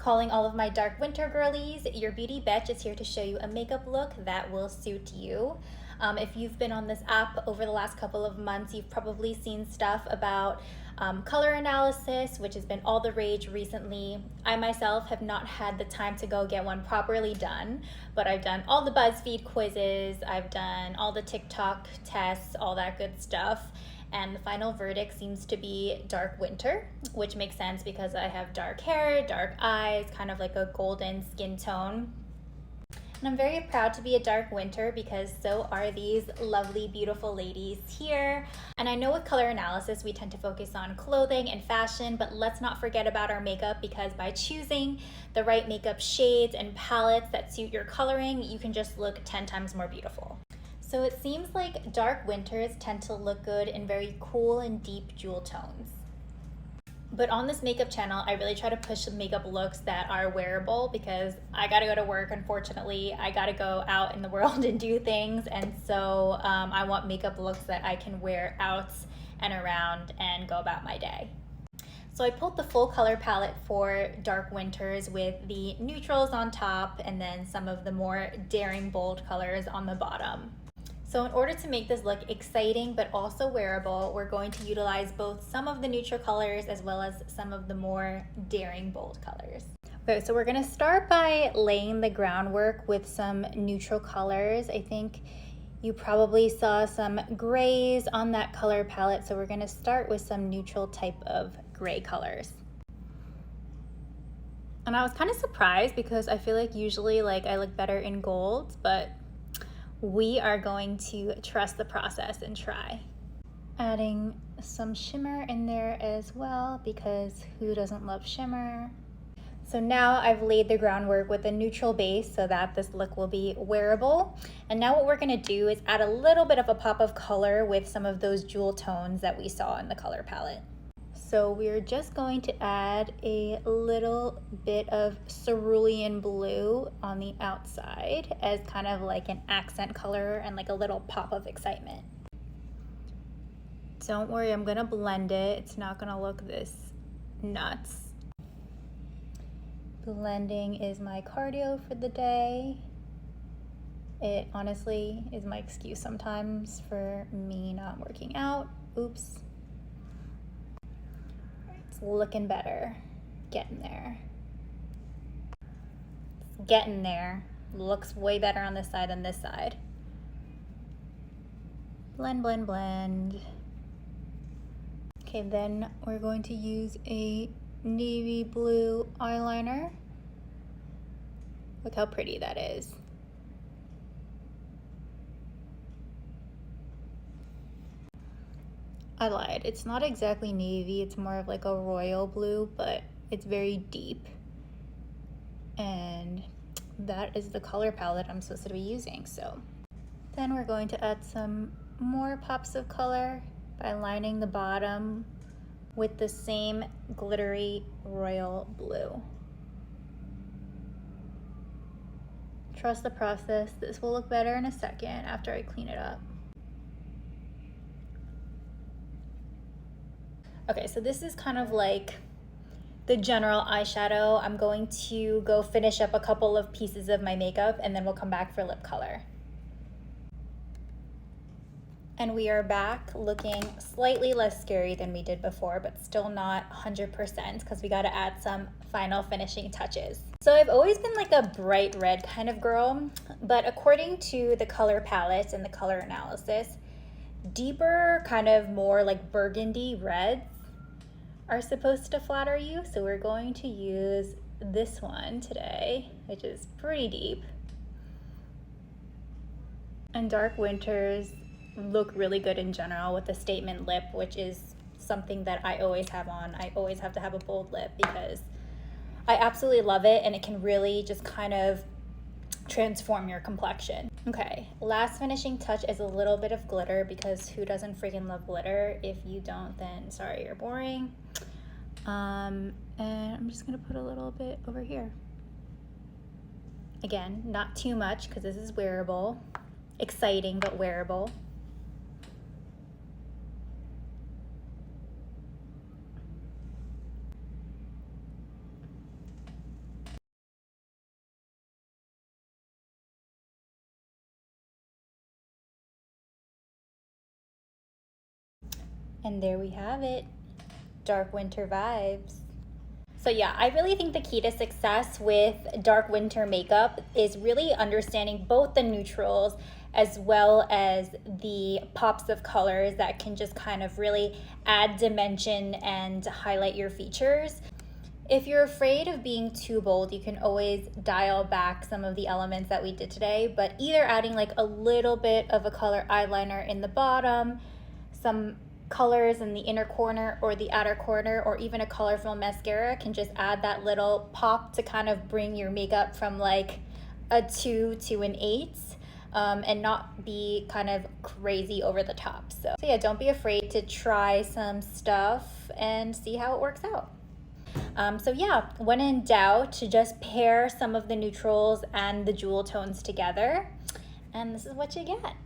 Calling all of my dark winter girlies, your beauty betch is here to show you a makeup look that will suit you. If you've been on this app over the last couple of months, you've probably seen stuff about color analysis, which has been all the rage recently. I myself have not had the time to go get one properly done, but I've done all the BuzzFeed quizzes, I've done all the TikTok tests, all that good stuff. And the final verdict seems to be dark winter, which makes sense because I have dark hair, dark eyes, kind of like a golden skin tone. And I'm very proud to be a dark winter because so are these lovely, beautiful ladies here. And I know with color analysis, we tend to focus on clothing and fashion, but let's not forget about our makeup because by choosing the right makeup shades and palettes that suit your coloring, you can just look 10 times more beautiful. So it seems like dark winters tend to look good in very cool and deep jewel tones. But on this makeup channel, I really try to push makeup looks that are wearable because I gotta go to work, unfortunately. I gotta go out in the world and do things. And so I want makeup looks that I can wear out and around and go about my day. So I pulled the full color palette for dark winters with the neutrals on top and then some of the more daring bold colors on the bottom. So in order to make this look exciting but also wearable, we're going to utilize both some of the neutral colors as well as some of the more daring bold colors. Okay, so we're gonna start by laying the groundwork with some neutral colors. I think you probably saw some grays on that color palette, so we're gonna start with some neutral type of gray colors. And I was kind of surprised because I feel like usually I look better in gold, but we are going to trust the process and try. Adding some shimmer in there as well because who doesn't love shimmer? So now I've laid the groundwork with a neutral base so that this look will be wearable. And now what we're gonna do is add a little bit of a pop of color with some of those jewel tones that we saw in the color palette. So we're just going to add a little bit of cerulean blue on the outside as kind of like an accent color and like a little pop of excitement. Don't worry, I'm gonna blend it. It's not gonna look this nuts. Blending is my cardio for the day. It honestly is my excuse sometimes for me not working out. Oops. Looking better, getting there. It's getting there. Looks way better on this side than this side. Blend, blend, blend. Okay, then we're going to use a navy blue eyeliner. Look how pretty that is. I lied, it's not exactly navy, it's more of like a royal blue, but it's very deep. And that is the color palette I'm supposed to be using, so. Then we're going to add some more pops of color by lining the bottom with the same glittery royal blue. Trust the process, this will look better in a second after I clean it up. Okay, so this is kind of like the general eyeshadow. I'm going to go finish up a couple of pieces of my makeup and then we'll come back for lip color. And we are back looking slightly less scary than we did before, but still not 100% because we got to add some final finishing touches. So I've always been like a bright red kind of girl, but according to the color palette and the color analysis, deeper, kind of more like burgundy reds are supposed to flatter you. So we're going to use this one today, which is pretty deep. And dark winters look really good in general with a statement lip, which is something that I always have on. I always have to have a bold lip because I absolutely love it and it can really just kind of transform your complexion. Okay, last finishing touch is a little bit of glitter because who doesn't freaking love glitter? If you don't, then sorry, you're boring. And I'm just gonna put a little bit over here. Again, not too much because this is wearable. Exciting, but wearable. And there we have it, dark winter vibes. So yeah, I really think the key to success with dark winter makeup is really understanding both the neutrals as well as the pops of colors that can just kind of really add dimension and highlight your features. If you're afraid of being too bold, you can always dial back some of the elements that we did today, but either adding like a little bit of a color eyeliner in the bottom, some colors in the inner corner or the outer corner, or even a colorful mascara can just add that little pop to kind of bring your makeup from like a 2 to an 8. And not be kind of crazy over the top. So yeah, don't be afraid to try some stuff and see how it works out. So yeah, when in doubt, to just pair some of the neutrals and the jewel tones together, and this is what you get.